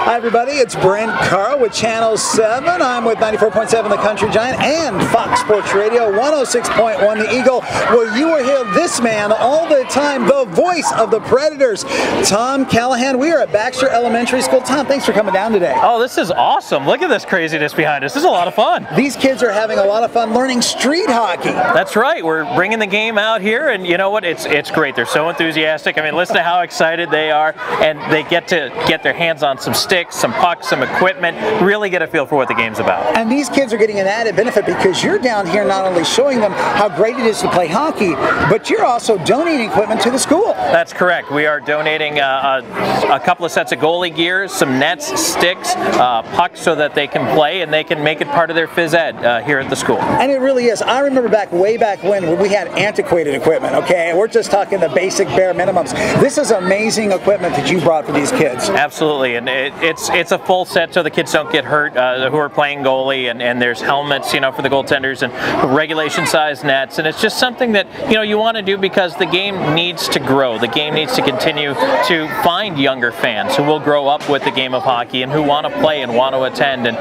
Hi everybody, it's Brent Carr with Channel 7. I'm with 94.7 The Country Giant and Fox Sports Radio 106.1 The Eagle, where you will hear this man all the time, the voice of the Predators, Tom Callahan. We are at Baxter Elementary School. Tom, thanks for coming down today. Oh, this is awesome. Look at this craziness behind us. This is a lot of fun. These kids are having a lot of fun learning street hockey. That's right. We're bringing the game out here, and you know what? It's great. They're so enthusiastic. I mean, listen to how excited they are, and they get to get their hands on some sticks, some pucks, some equipment, really get a feel for what the game's about. And these kids are getting an added benefit because you're down here not only showing them how great it is to play hockey, but you're also donating equipment to the school. That's correct. We are donating a couple of sets of goalie gear, some nets, sticks, pucks, so that they can play and they can make it part of their phys ed here at the school. And it really is. I remember way back when we had antiquated equipment, okay? We're just talking the basic bare minimums. This is amazing equipment that you brought for these kids. Absolutely, and it's a full set so the kids don't get hurt who are playing goalie, and there's helmets, you know, for the goaltenders and regulation size nets, and it's just something that, you know, you want to do because the game needs to grow. The game needs to continue to find younger fans who will grow up with the game of hockey and who want to play and want to attend, and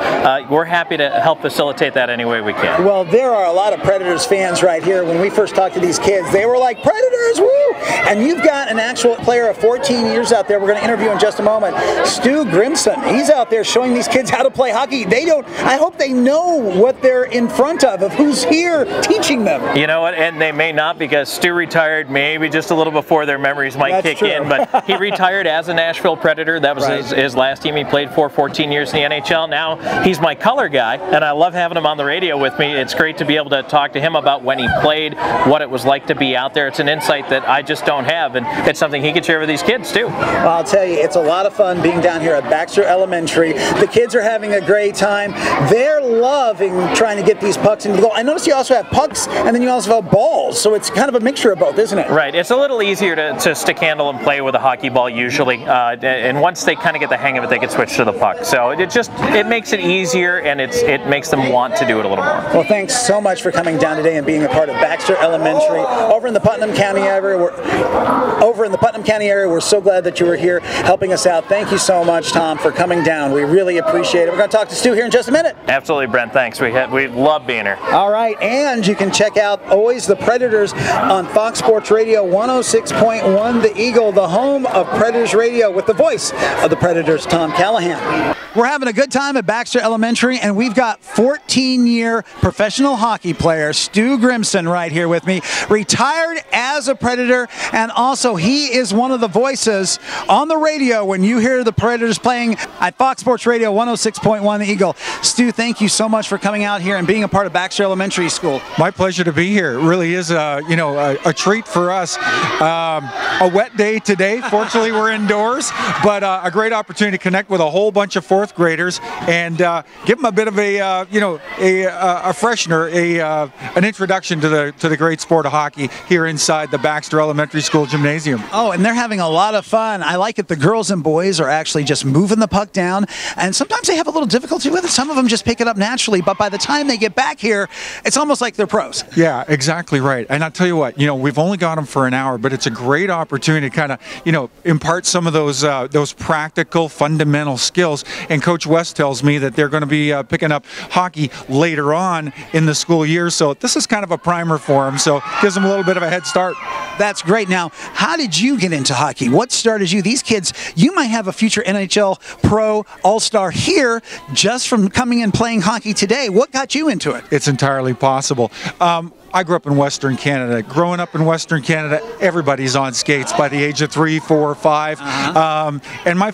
we're happy to help facilitate that any way we can. Well, there are a lot of Predators fans right here. When we first talked to these kids, they were like, Predators, woo! And you've got an actual player of 14 years out there we're going to interview in just a moment, Stu Grimson. He's out there showing these kids how to play hockey. I hope they know what they're in front of who's here teaching them. You know what, and they may not, because Stu retired maybe just a little before their memories might kick in, but he retired as a Nashville Predator. That was his last team he played for 14 years in the NHL. Now he's my color guy, and I love having him on the radio with me. It's great to be able to talk to him about when he played, what it was like to be out there. It's an insight that I just don't have, and it's something he could share with these kids too. Well, I'll tell you, it's a lot of fun being down here at Baxter Elementary. The kids are having a great time. They're loving trying to get these pucks into the goal. I noticed you also have pucks, and then you also have balls, so it's kind of a mixture of both, isn't it? Right. It's a little easier to stick handle and play with a hockey ball usually, and once they kind of get the hang of it, they can switch to the puck. So it makes it easier, and it makes them want to do it a little more. Well, thanks so much for coming down today and being a part of Baxter Elementary over in the Putnam County area. We're so glad that you were here helping us out. Thank you so much, Tom, for coming down. We really appreciate it. We're going to talk to Stu here in just a minute. Absolutely, Brent. Thanks. We love being here. All right, and you can check out always the Predators on Fox Sports Radio 106.1 The Eagle, the home of Predators Radio, with the voice of the Predators, Tom Callahan. We're having a good time at Baxter Elementary, and we've got 14-year professional hockey player Stu Grimson right here with me, retired as a Predator, and also he is one of the voices on the radio when you hear the Predators playing at Fox Sports Radio 106.1 The Eagle. Stu, thank you so much for coming out here and being a part of Baxter Elementary School. My pleasure to be here. It really is a treat for us. A wet day today. Fortunately, we're indoors, but a great opportunity to connect with a whole bunch of fourth graders and give them a bit of a freshener, an introduction to the great sport of hockey here inside the Baxter Elementary School gymnasium. Oh, and they're having a lot of fun. I like it. The girls and boys are actually just moving the puck down, and sometimes they have a little difficulty with it. Some of them just pick it up naturally, but by the time they get back here, it's almost like they're pros. Yeah, exactly right. And I'll tell you what, we've only got them for an hour, but it's a great opportunity to kind of, impart some of those practical, fundamental skills. And Coach West tells me that they're going to be picking up hockey later on in the school year, so this is kind of a primer for them, so gives them a little bit of a head start. That's great. Now, how did you get into hockey? What started you? These kids, you might have a future NHL pro all-star here just from coming and playing hockey today. What got you into it? It's entirely possible. I grew up in Western Canada. Growing up in Western Canada, everybody's on skates by the age of 3, 4, 5. And my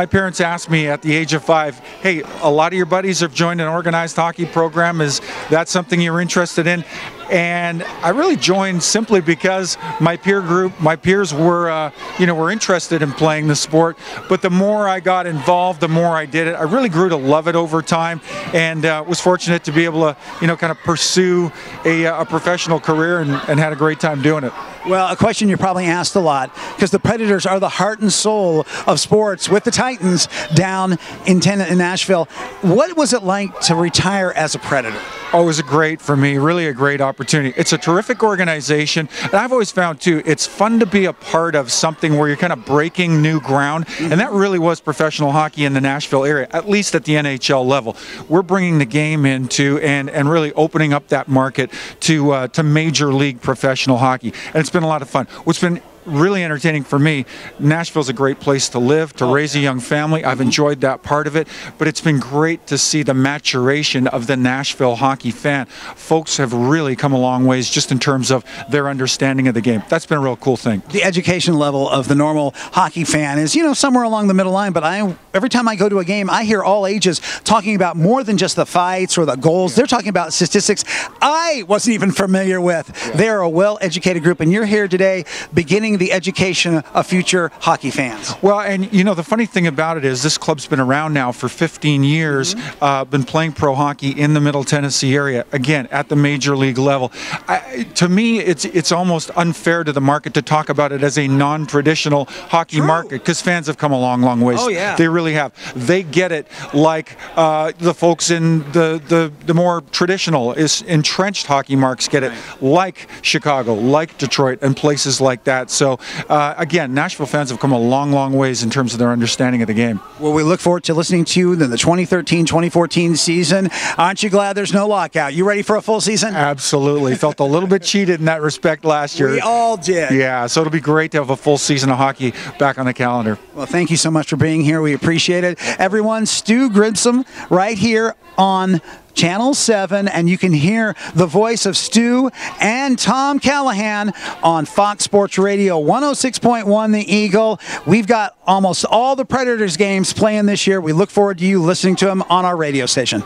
parents asked me at the age of 5, hey, a lot of your buddies have joined an organized hockey program. Is that something you're interested in? And I really joined simply because my peers were interested in playing the sport. But the more I got involved, the more I did it. I really grew to love it over time, and was fortunate to be able to, kind of pursue a professional career and had a great time doing it. Well, a question you're probably asked a lot, because the Predators are the heart and soul of sports with the Titans down in Nashville. What was it like to retire as a Predator? Oh, it was great for me, really a great opportunity. It's a terrific organization, and I've always found, too, it's fun to be a part of something where you're kind of breaking new ground, and that really was professional hockey in the Nashville area, at least at the NHL level. We're bringing the game into and really opening up that market to major league professional hockey, and it's been a lot of fun. What's been really entertaining for me, Nashville's a great place to live, to raise a young family. I've enjoyed that part of it, but it's been great to see the maturation of the Nashville hockey fan. Folks have really come a long ways just in terms of their understanding of the game. That's been a real cool thing. The education level of the normal hockey fan is, somewhere along the middle line, but every time I go to a game, I hear all ages talking about more than just the fights or the goals. They're talking about statistics I wasn't even familiar with. They're a well-educated group, and you're here today beginning the education of future hockey fans. Well, and the funny thing about it is this club's been around now for 15 years, been playing pro hockey in the Middle Tennessee area, again, at the major league level. To me, it's almost unfair to the market to talk about it as a non-traditional hockey market, because fans have come a long, long ways. Oh, yeah. They really have. They get it like the folks in the more traditional, entrenched hockey marks get it, like Chicago, like Detroit, and places like that. So, again, Nashville fans have come a long, long ways in terms of their understanding of the game. Well, we look forward to listening to you in the 2013-2014 season. Aren't you glad there's no lockout? You ready for a full season? Absolutely. Felt a little bit cheated in that respect last year. We all did. Yeah, so it'll be great to have a full season of hockey back on the calendar. Well, thank you so much for being here. We appreciate it. Everyone, Stu Grissom right here on Channel 7, and you can hear the voice of Stu and Tom Callahan on Fox Sports Radio 106.1 The Eagle. We've got almost all the Predators games playing this year. We look forward to you listening to them on our radio station.